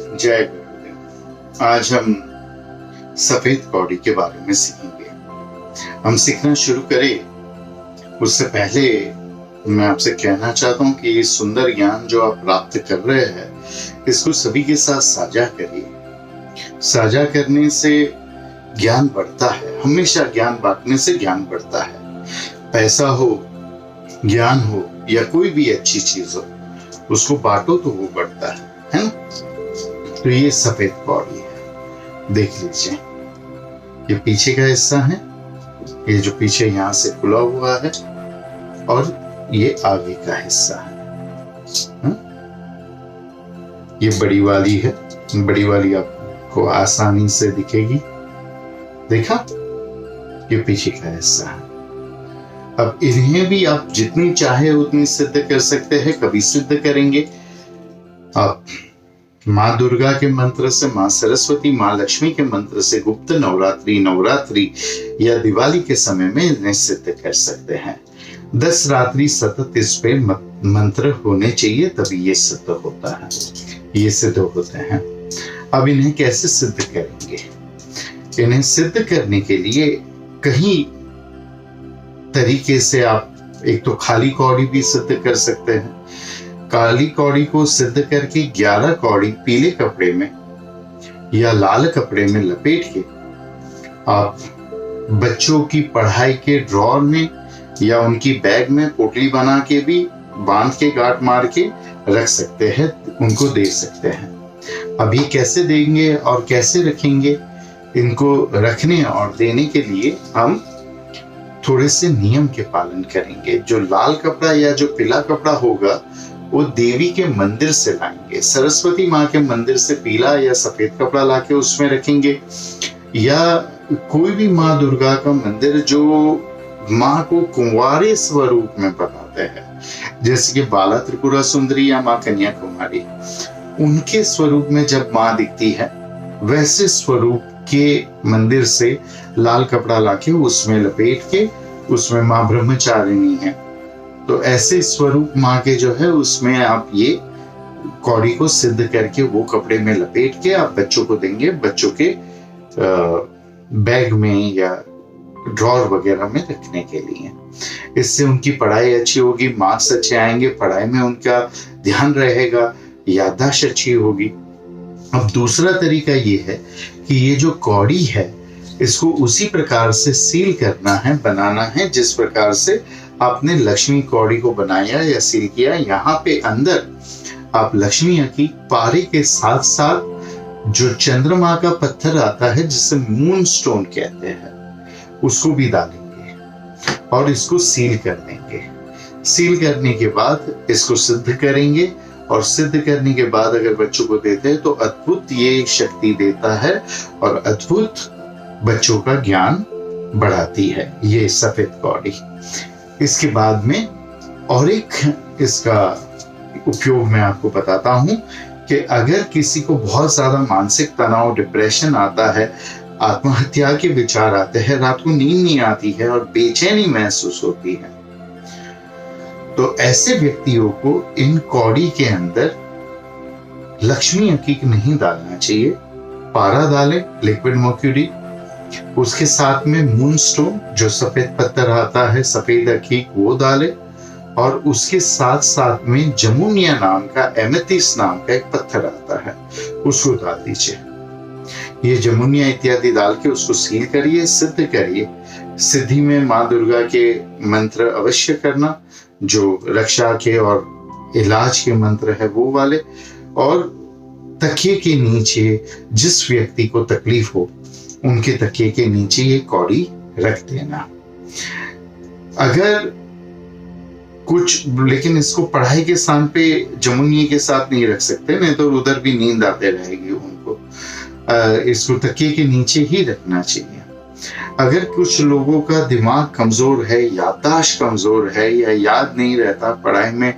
जय गुरुदेव। आज हम सफेद कौड़ी के बारे में सीखेंगे। हम सीखना शुरू करें उससे पहले मैं आपसे कहना चाहता हूं कि ये सुंदर ज्ञान जो आप प्राप्त कर रहे हैं इसको सभी के साथ साझा करिए। साझा करने से ज्ञान बढ़ता है। हमेशा ज्ञान बांटने से ज्ञान बढ़ता है। पैसा हो, ज्ञान हो या कोई भी अच्छी चीज हो, उसको बांटो तो वो बढ़ता है ना? तो ये सफेद कौड़ी है, देख लीजिए। ये पीछे का हिस्सा है, ये जो पीछे यहां से खुला हुआ है, और ये आगे का हिस्सा है। ये बड़ी वाली है। बड़ी वाली आपको आसानी से दिखेगी। देखा? ये पीछे का हिस्सा है। अब इन्हें भी आप जितनी चाहे उतनी सिद्ध कर सकते हैं। कभी सिद्ध करेंगे आप माँ दुर्गा के मंत्र से, माँ सरस्वती, माँ लक्ष्मी के मंत्र से, गुप्त नवरात्रि या दिवाली के समय में इन्हें सिद्ध कर सकते हैं। 10 रात्रि सतत इस पे मंत्र होने चाहिए, तभी ये सिद्ध होता है। ये सिद्ध होते हैं। अब इन्हें कैसे सिद्ध करेंगे? इन्हें सिद्ध करने के लिए कहीं तरीके से आप एक तो खाली कौड़ी भी सिद्ध कर सकते हैं। काली कौड़ी को सिद्ध करके 11 कौड़ी पीले कपड़े में या लाल कपड़े में लपेट के आप बच्चों की पढ़ाई के ड्रॉर में या उनकी बैग में पोटली बना के भी बांध के गांठ मार के रख सकते हैं, उनको दे सकते हैं। अब ये कैसे देंगे और कैसे रखेंगे? इनको रखने और देने के लिए हम थोड़े से नियम के पालन करेंगे। जो लाल कपड़ा या जो पीला कपड़ा होगा वो देवी के मंदिर से लाएंगे। सरस्वती माँ के मंदिर से पीला या सफेद कपड़ा लाके उसमें रखेंगे, या कोई भी माँ दुर्गा का मंदिर जो माँ को कुंवारे स्वरूप में बताते हैं, जैसे कि बाला त्रिपुरा सुंदरी या माँ कन्याकुमारी, उनके स्वरूप में जब माँ दिखती है वैसे स्वरूप के मंदिर से लाल कपड़ा लाके उसमें लपेट के उसमें माँ ब्रह्मचारिणी है, तो ऐसे स्वरूप माँ के जो है उसमें आप ये कौड़ी को सिद्ध करके वो कपड़े में लपेट के आप बच्चों को देंगे। बच्चों के बैग में या ड्रॉर वगैरह में रखने के लिए। इससे उनकी पढ़ाई अच्छी होगी, मार्क्स अच्छे आएंगे, पढ़ाई में उनका ध्यान रहेगा, याददाश्त अच्छी होगी। अब दूसरा तरीका ये है कि ये जो कौड़ी है इसको उसी प्रकार से सील करना है, बनाना है जिस प्रकार से आपने लक्ष्मी कौड़ी को बनाया या सील किया। यहाँ पे अंदर आप लक्ष्मी की पारे के साथ साथ जो चंद्रमा का पत्थर आता है जिसे मून स्टोन कहते हैं, उसको भी डालेंगे और इसको सील कर देंगे। सील करने के बाद इसको सिद्ध करेंगे, और सिद्ध करने के बाद अगर बच्चों को देते हैं तो अद्भुत ये शक्ति देता है और अद्भुत बच्चों का ज्ञान बढ़ाती है ये सफेद कौड़ी। इसके बाद में और एक इसका उपयोग मैं आपको बताता हूं कि अगर किसी को बहुत ज्यादा मानसिक तनाव, डिप्रेशन आता है, आत्महत्या के विचार आते हैं, रात को नींद नहीं आती है और बेचैनी महसूस होती है, तो ऐसे व्यक्तियों को इन कौड़ी के अंदर लक्ष्मी अकीक नहीं डालना चाहिए। पारा डालें, लिक्विड मर्क्यूरी, उसके साथ में मून स्टोन जो सफेद पत्थर आता है, सफेद अकीक, वो डालें, और उसके साथ साथ में जमुनिया नाम का, एमेथिस्ट नाम का एक पत्थर आता है, उसको डाल दीजिए। ये जमुनिया इत्यादि डाल के उसको सील करिए, सिद्ध करिए। सिद्धि में माँ दुर्गा के मंत्र अवश्य करना, जो रक्षा के और इलाज के मंत्र है वो वाले, और तकिए के नीचे जिस व्यक्ति को तकलीफ हो उनके तकिए के नीचे ये कौड़ी रख देना। अगर कुछ, लेकिन इसको पढ़ाई के स्थान पे जमुनिया के साथ नहीं रख सकते, नहीं तो उधर भी नींद आते रहेगी उनको। इसको तकिए के नीचे ही रखना चाहिए। अगर कुछ लोगों का दिमाग कमजोर है, याददाश्त कमजोर है, या याद नहीं रहता पढ़ाई में,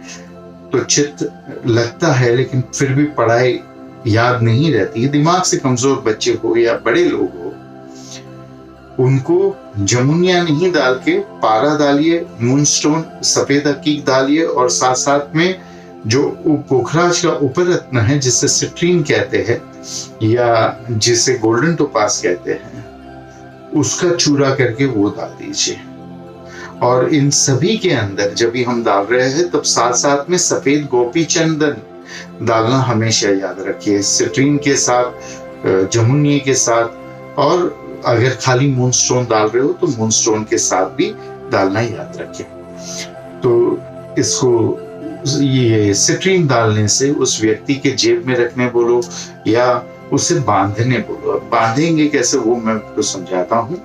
तो चित्त लगता है लेकिन फिर भी पढ़ाई याद नहीं रहती है, दिमाग से कमजोर बच्चे हो या बड़े लोग हो, उनको जमुनिया नहीं डाल के पारा डालिए, मूनस्टोन, सफेद अकीक डालिए, और साथ साथ में जो पोखराज का उपरत्न है, जिसे सिट्रीन कहते हैं या जिसे गोल्डन टोपाज कहते हैं, उसका चूरा करके वो डाल दीजिए। और इन सभी के अंदर जब भी हम डाल रहे हैं तब साथ साथ में सफेद गोपी चंदन डालना हमेशा याद रखिए, सिट्रीन के साथ, जमुनिया के साथ, और अगर खाली मूनस्टोन डाल रहे हो तो मूनस्टोन के साथ भी डालना याद रखें। तो इसको, ये सिट्रीन डालने से उस व्यक्ति के जेब में रखने बोलो या उसे बांधने बोलो। अब बांधेंगे कैसे वो मैं आपको समझाता हूँ,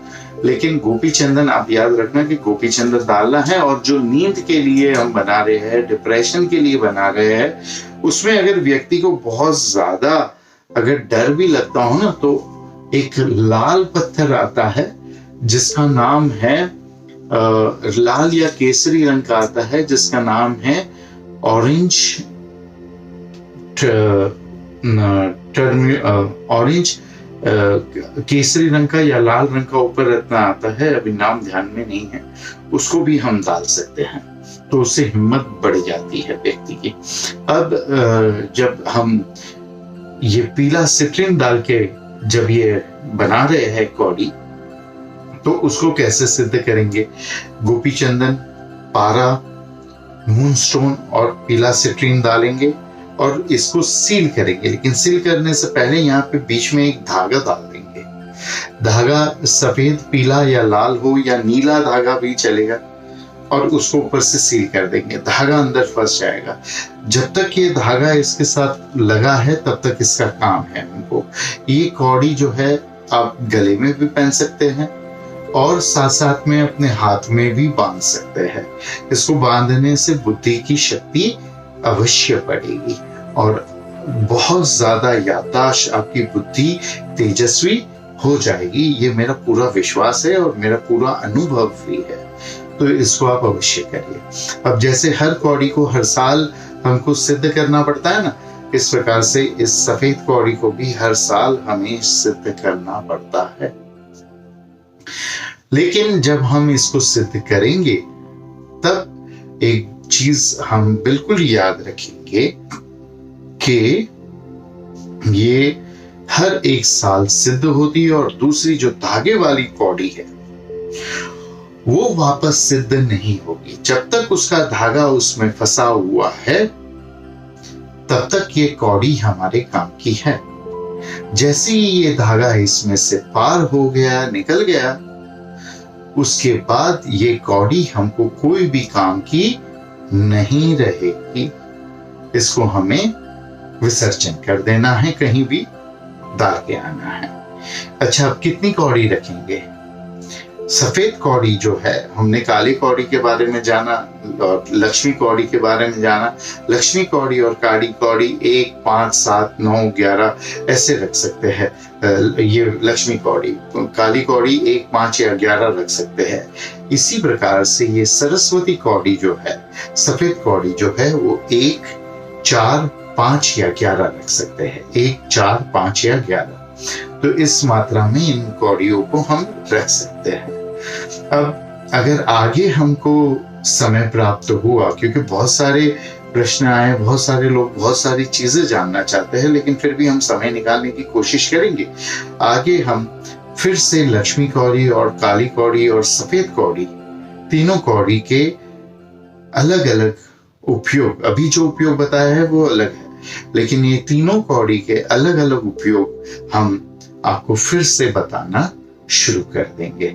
लेकिन गोपी चंदन आप याद रखना कि गोपी चंदन डालना है। और जो नींद के लिए हम बना रहे हैं, डिप्रेशन के लिए बना रहे हैं, उसमें अगर व्यक्ति को बहुत ज्यादा अगर डर भी लगता हो ना, तो एक लाल पत्थर आता है जिसका नाम है लाल या केसरी रंग का आता है, जिसका नाम है ऑरेंज ऑरेंज केसरी रंग का या लाल रंग का ऊपर रत्न आता है, अभी नाम ध्यान में नहीं है, उसको भी हम डाल सकते हैं, तो उससे हिम्मत बढ़ जाती है व्यक्ति की। अब जब हम ये पीला सिट्रीन डाल के जब ये बना रहे हैं कौड़ी, तो उसको कैसे सिद्ध करेंगे? गोपी चंदन, पारा, मूनस्टोन और पीला सिट्रीन डालेंगे और इसको सील करेंगे। लेकिन सील करने से पहले यहाँ पे बीच में एक धागा डाल देंगे। धागा सफेद, पीला या लाल हो या नीला धागा भी चलेगा, और उसको ऊपर से सील कर देंगे। धागा अंदर फंस जाएगा। जब तक ये धागा इसके साथ लगा है तब तक इसका काम है हमको। ये कौड़ी जो है आप गले में भी पहन सकते हैं और साथ साथ में अपने हाथ में भी बांध सकते हैं। इसको बांधने से बुद्धि की शक्ति अवश्य बढ़ेगी और बहुत ज्यादा याददाश्त, आपकी बुद्धि तेजस्वी हो जाएगी। ये मेरा पूरा विश्वास है और मेरा पूरा अनुभव भी है, तो इसको आप अवश्य करिए। अब जैसे हर कौड़ी को हर साल हमको सिद्ध करना पड़ता है ना, इस प्रकार से इस सफेद कौड़ी को भी हर साल हमें सिद्ध करना पड़ता है। लेकिन जब हम इसको सिद्ध करेंगे तब एक चीज हम बिल्कुल याद रखेंगे कि ये हर एक साल सिद्ध होती है, और दूसरी जो धागे वाली कौड़ी है वो वापस सिद्ध नहीं होगी। जब तक उसका धागा उसमें फंसा हुआ है तब तक ये कौड़ी हमारे काम की है। जैसे ही ये धागा इसमें से पार हो गया, निकल गया, उसके बाद ये कौड़ी हमको कोई भी काम की नहीं रहेगी। इसको हमें विसर्जन कर देना है, कहीं भी डाल के आना है। अच्छा, अब कितनी कौड़ी रखेंगे? सफेद कौड़ी जो है, हमने काली कौड़ी के बारे में जाना और लक्ष्मी कौड़ी के बारे में जाना। लक्ष्मी कौड़ी और काली कौड़ी 1, 5, 7, 9, 11 ऐसे रख सकते हैं। ये लक्ष्मी कौड़ी, काली कौड़ी 1, 5 या 11 रख सकते हैं। इसी प्रकार से ये सरस्वती कौड़ी जो है, सफेद कौड़ी जो है, वो 1, 4, 5 या 11 रख सकते हैं। 1, 4, 5 या 11, तो इस मात्रा में इन कौड़ियों को हम रख सकते हैं। अब अगर आगे हमको समय प्राप्त हुआ, क्योंकि बहुत सारे प्रश्न आए, बहुत सारे लोग बहुत सारी चीजें जानना चाहते हैं, लेकिन फिर भी हम समय निकालने की कोशिश करेंगे। आगे हम फिर से लक्ष्मी कौड़ी और काली कौड़ी और सफेद कौड़ी, तीनों कौड़ी के अलग अलग उपयोग, अभी जो उपयोग बताया है वो अलग है, लेकिन ये तीनों कौड़ी के अलग अलग उपयोग हम आपको फिर से बताना शुरू कर देंगे।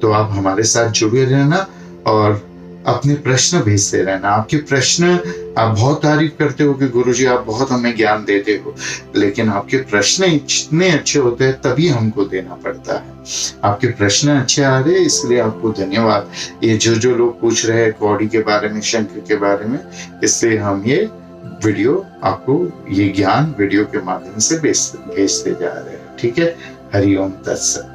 तो आप हमारे साथ जुड़े रहना और अपने प्रश्न भेजते रहना। आपके प्रश्न, आप बहुत तारीफ करते हो कि गुरुजी आप बहुत हमें ज्ञान देते हो, लेकिन आपके प्रश्न इतने अच्छे होते हैं तभी हमको देना पड़ता है। आपके प्रश्न अच्छे आ रहे, इसलिए आपको धन्यवाद। ये जो लोग पूछ रहे हैं कौड़ी के बारे में, शंख के बारे में, इसलिए हम ये वीडियो आपको, ये ज्ञान वीडियो के माध्यम से भेजते जा रहे हैं। ठीक है, हरि ओम तत्सत।